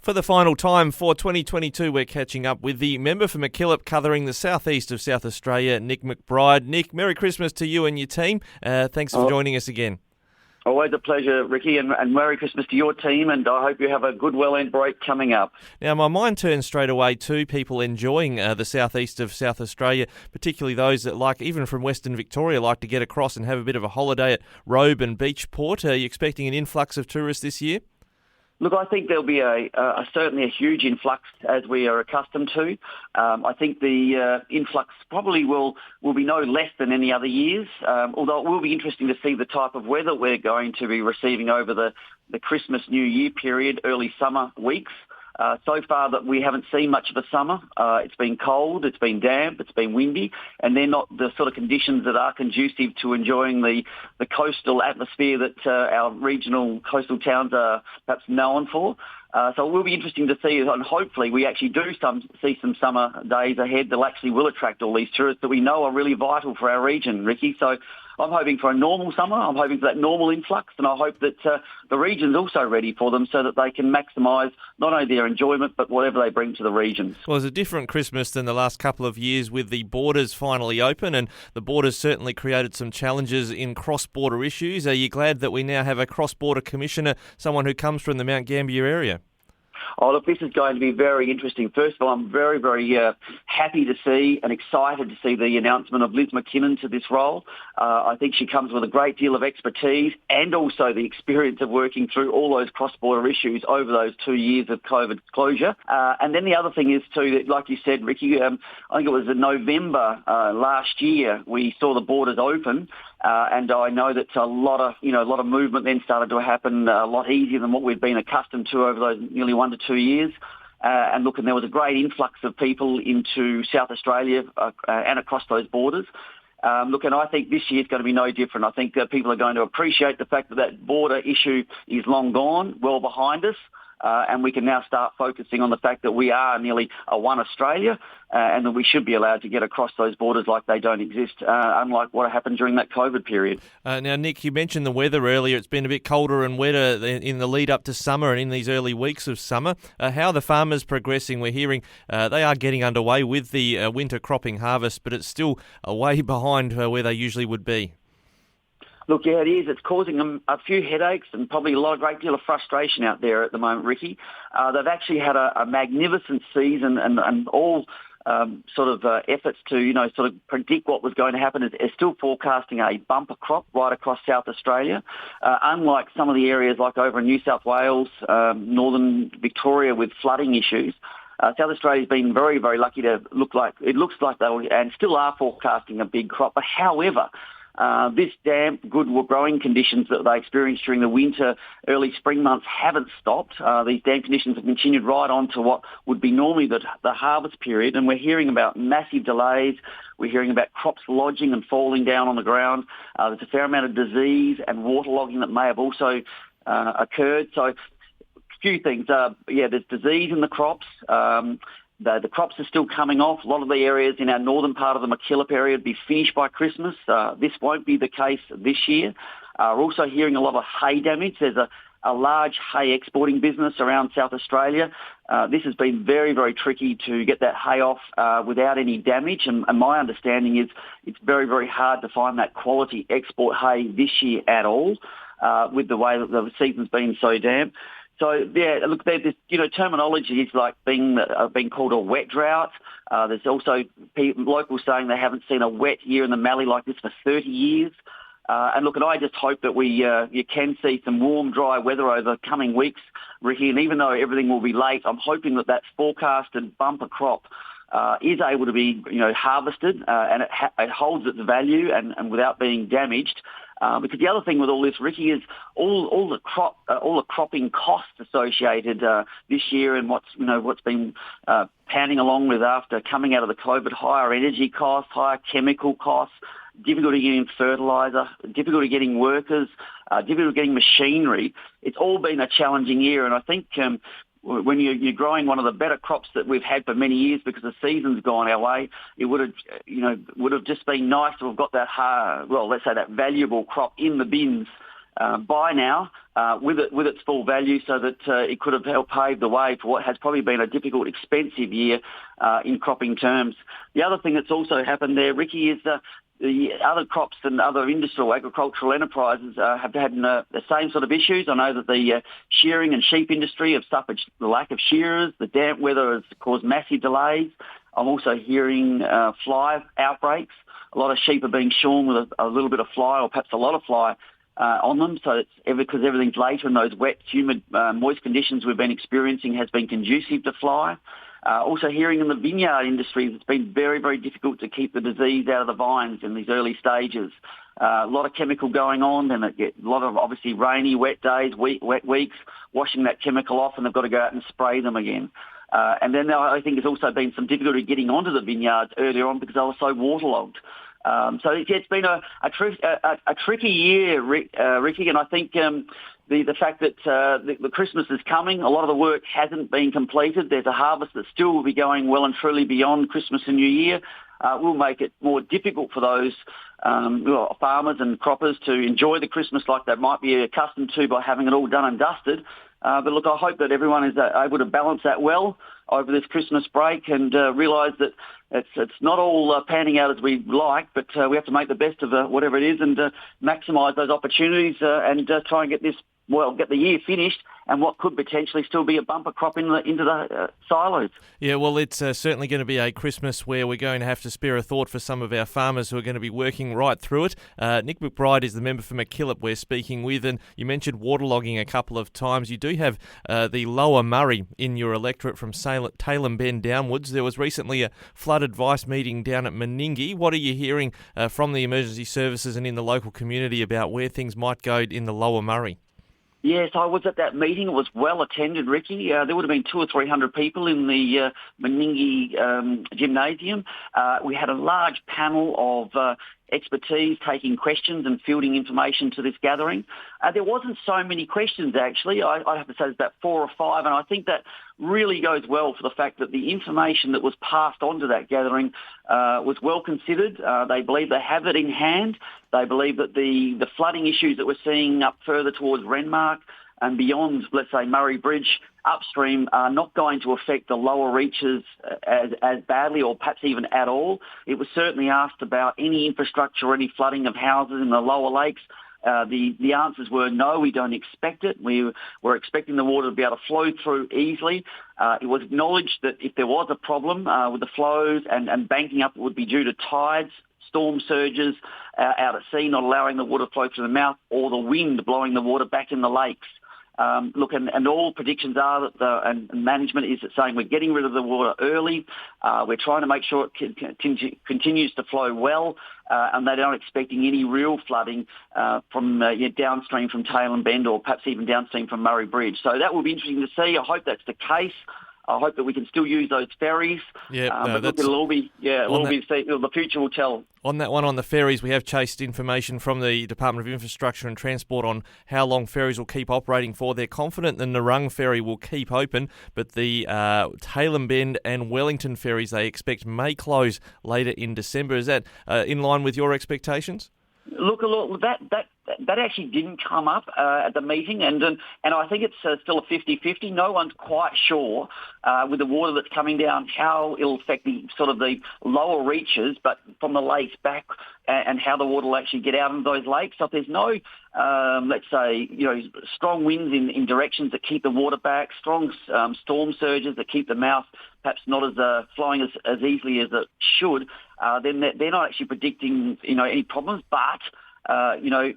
For the final time for 2022, we're catching up with the member for Mackillop covering the southeast of South Australia, Nick McBride. Nick, Merry Christmas to you and your team. Thanks for joining us again. Always a pleasure, Ricky, and Merry Christmas to your team, and I hope you have a good well-earned break coming up. Now, my mind turns straight away to people enjoying the southeast of South Australia, particularly those that like, even from Western Victoria, like to get across and have a bit of a holiday at Robe and Beachport. Are you expecting an influx of tourists this year? Look, I think there'll be certainly a huge influx as we are accustomed to. I think the influx probably will be no less than any other years, although it will be interesting to see the type of weather we're going to be receiving over the Christmas New Year period, early summer weeks. So far that we haven't seen much of a summer. It's been cold, it's been damp, it's been windy, and they're not the sort of conditions that are conducive to enjoying the coastal atmosphere that our regional coastal towns are perhaps known for. So it will be interesting to see, and hopefully we actually do see some summer days ahead that actually will attract all these tourists that we know are really vital for our region, Ricky. So I'm hoping for a normal summer. I'm hoping for that normal influx, and I hope that the region's also ready for them so that they can maximise not only their enjoyment but whatever they bring to the regions. Well, it's a different Christmas than the last couple of years with the borders finally open, and the borders certainly created some challenges in cross-border issues. Are you glad that we now have a cross-border commissioner, someone who comes from the Mount Gambier area? Oh, look, this is going to be very interesting. First of all, I'm very, very happy to see and excited to see the announcement of Liz McKinnon to this role. I think she comes with a great deal of expertise and also the experience of working through all those cross-border issues over those 2 years of COVID closure. And then the other thing is, too, that, like you said, Ricky, I think it was in November last year, we saw the borders open. And I know that a lot of movement then started to happen a lot easier than what we've been accustomed to over those nearly 1 to 2 years. And look, and there was a great influx of people into South Australia and across those borders. Look, and I think this year is going to be no different. I think people are going to appreciate the fact that that border issue is long gone, well behind us. And we can now start focusing on the fact that we are nearly a one Australia and that we should be allowed to get across those borders like they don't exist, unlike what happened during that COVID period. Now, Nick, you mentioned the weather earlier. It's been a bit colder and wetter in the lead up to summer and in these early weeks of summer. How are the farmers progressing? We're hearing they are getting underway with the winter cropping harvest, but it's still way behind where they usually would be. Look, yeah, it is. It's causing them a few headaches and probably a great deal of frustration out there at the moment, Ricky. They've actually had a magnificent season and all efforts to, sort of predict what was going to happen is still forecasting a bumper crop right across South Australia. Unlike some of the areas like over in New South Wales, northern Victoria with flooding issues, South Australia's been very, very lucky to looks like they will, and still are forecasting a big crop. But however, this damp, good growing conditions that they experienced during the winter, early spring months haven't stopped. These damp conditions have continued right on to what would be normally the harvest period, and we're hearing about massive delays. We're hearing about crops lodging and falling down on the ground. There's a fair amount of disease and waterlogging that may have also occurred. So a few things. There's disease in the crops. The crops are still coming off. A lot of the areas in our northern part of the Mackillop area will be finished by Christmas. This won't be the case this year. We're also hearing a lot of hay damage. There's a large hay exporting business around South Australia. This has been very, very tricky to get that hay off without any damage. And my understanding is it's very, very hard to find that quality export hay this year at all with the way that the season's been so damp. So, yeah, look, there's terminology is like being called a wet drought. There's also locals saying they haven't seen a wet year in the Mallee like this for 30 years. And look, and I just hope that you can see some warm, dry weather over the coming weeks, Ricky. And even though everything will be late, I'm hoping that forecasted bumper crop is able to be, harvested and it holds its value and without being damaged. Because the other thing with all this, Ricky, is all the cropping costs associated this year and what's been pounding along with after coming out of the COVID, higher energy costs, higher chemical costs, difficulty getting fertiliser, difficulty getting workers, difficulty getting machinery. It's all been a challenging year, and I think when you're growing one of the better crops that we've had for many years because the season's gone our way, it would have just been nice to have got that, let's say that valuable crop in the bins by now with its full value, so that it could have helped pave the way for what has probably been a difficult, expensive year in cropping terms. The other thing that's also happened there, Ricky, is the other crops and other industrial agricultural enterprises have had the same sort of issues. I know that the shearing and sheep industry have suffered the lack of shearers. The damp weather has caused massive delays. I'm also hearing fly outbreaks. A lot of sheep are being shorn with a little bit of fly, or perhaps a lot of fly on them. So it's because everything's later, and those wet, humid, moist conditions we've been experiencing has been conducive to fly. Also hearing in the vineyard industry, it's been very, very difficult to keep the disease out of the vines in these early stages. A lot of chemical going on, and a lot of obviously rainy, wet days, wet weeks, washing that chemical off, and they've got to go out and spray them again. And then I think there's also been some difficulty getting onto the vineyards earlier on because they were so waterlogged. So it's been a tricky year, Ricky, and I think the fact that the Christmas is coming, a lot of the work hasn't been completed. There's a harvest that still will be going well and truly beyond Christmas and New Year. Will make it more difficult for those farmers and croppers to enjoy the Christmas like they might be accustomed to by having it all done and dusted. But look, I hope that everyone is able to balance that well over this Christmas break and realise that it's not all panning out as we'd like, but we have to make the best of whatever it is and maximise those opportunities and try and get the year finished and what could potentially still be a bumper crop into the silos. Yeah, well, it's certainly going to be a Christmas where we're going to have to spare a thought for some of our farmers who are going to be working right through it. Nick McBride is the member for Mackillop we're speaking with, and you mentioned waterlogging a couple of times. You do have the Lower Murray in your electorate from Tolm Bend downwards. There was recently a flood advice meeting down at Meningie. What are you hearing from the emergency services and in the local community about where things might go in the Lower Murray? Yes, I was at that meeting. It was well attended, Ricky. There would have been 200 or 300 people in the Meningie gymnasium. We had a large panel of expertise taking questions and fielding information to this gathering. There wasn't so many questions, actually. I have to say it's about 4 or 5, and I think that really goes well for the fact that the information that was passed on to that gathering was well considered. They believe they have it in hand. They believe that the flooding issues that we're seeing up further towards Renmark and beyond, let's say, Murray Bridge upstream are not going to affect the lower reaches as badly or perhaps even at all. It was certainly asked about any infrastructure or any flooding of houses in the lower lakes. The answers were no, we don't expect it. We were expecting the water to be able to flow through easily. It was acknowledged that if there was a problem with the flows and banking up, it would be due to tides, storm surges out at sea, not allowing the water to flow through the mouth, or the wind blowing the water back in the lakes. Look, and all predictions are that and management is saying we're getting rid of the water early. We're trying to make sure it continues to flow well, and they're not expecting any real flooding from downstream from Tolm Bend or perhaps even downstream from Murray Bridge. So that will be interesting to see. I hope that's the case. I hope that we can still use those ferries. Yeah, but look, it'll all be, the future will tell. On that one, on the ferries, we have chased information from the Department of Infrastructure and Transport on how long ferries will keep operating for. They're confident the Narung ferry will keep open, but the Tolm Bend and Wellington ferries they expect may close later in December. Is that in line with your expectations? Look, that actually didn't come up at the meeting, and I think it's still a 50-50. No one's quite sure with the water that's coming down how it'll affect the lower reaches, but from the lakes back, and how the water will actually get out of those lakes. So if there's no, strong winds in directions that keep the water back, strong storm surges that keep the mouth perhaps not as flowing as easily as it should, then they're not actually predicting any problems, but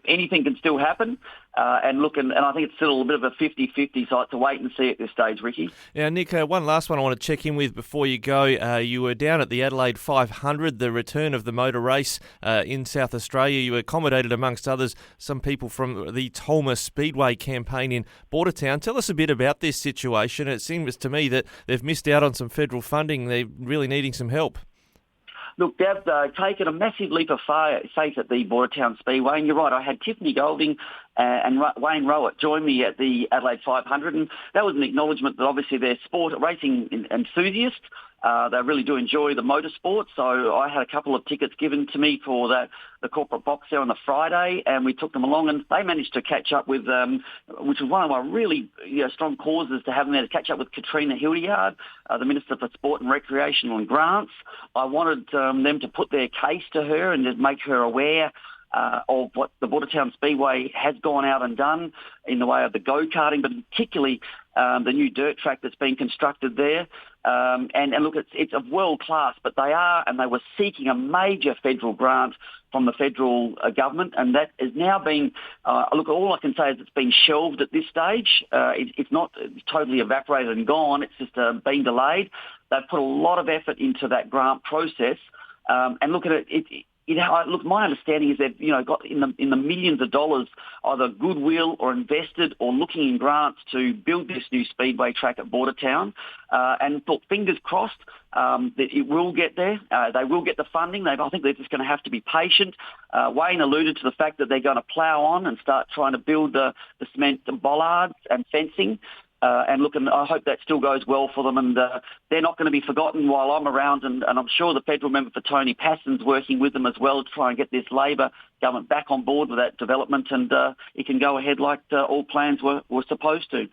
anything can still happen. And I think it's still a bit of a 50-50, so it's a wait and see at this stage, Ricky. Now, Nick, one last one I want to check in with before you go. You were down at the Adelaide 500, the return of the motor race in South Australia. You accommodated, amongst others, some people from the Tolmer Speedway campaign in Bordertown. Tell us a bit about this situation. It seems to me that they've missed out on some federal funding. They're really needing some help. Look, they've taken a massive leap of faith at the Bordertown Speedway, and you're right, I had Tiffany Golding and Wayne Rowett join me at the Adelaide 500, and that was an acknowledgement that obviously they're sport racing enthusiasts, They really do enjoy the motorsport, so I had a couple of tickets given to me for the corporate box there on the Friday, and we took them along, and they managed to catch up with, which was one of my really strong causes to have them there, to catch up with Katrina Hildyard, the Minister for Sport and Recreation and Grants. I wanted them to put their case to her and to make her aware of what the Bordertown Speedway has gone out and done in the way of the go-karting, but particularly the new dirt track that's been constructed there. And look, it's of world class, but they were seeking a major federal grant from the federal government, and that is now being, look, all I can say is it's been shelved at this stage. It's not totally evaporated and gone, it's just been delayed. They've put a lot of effort into that grant process, and look at it, look, my understanding is they've got in the millions of dollars either goodwill or invested or looking in grants to build this new speedway track at Bordertown. And thought, fingers crossed that it will get there. They will get the funding. I think they're just going to have to be patient. Wayne alluded to the fact that they're going to plough on and start trying to build the cement bollards and fencing. And look, and I hope that still goes well for them, and they're not going to be forgotten while I'm around, and I'm sure the federal member for Tony Passon's working with them as well to try and get this Labor government back on board with that development, and it can go ahead like all plans were supposed to.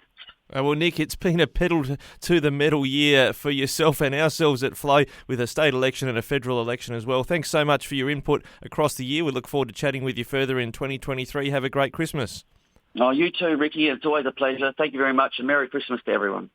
Well, Nick, it's been a pedal to the metal year for yourself and ourselves at Flow, with a state election and a federal election as well. Thanks so much for your input across the year. We look forward to chatting with you further in 2023. Have a great Christmas. Oh, you too, Ricky. It's always a pleasure. Thank you very much, and Merry Christmas to everyone.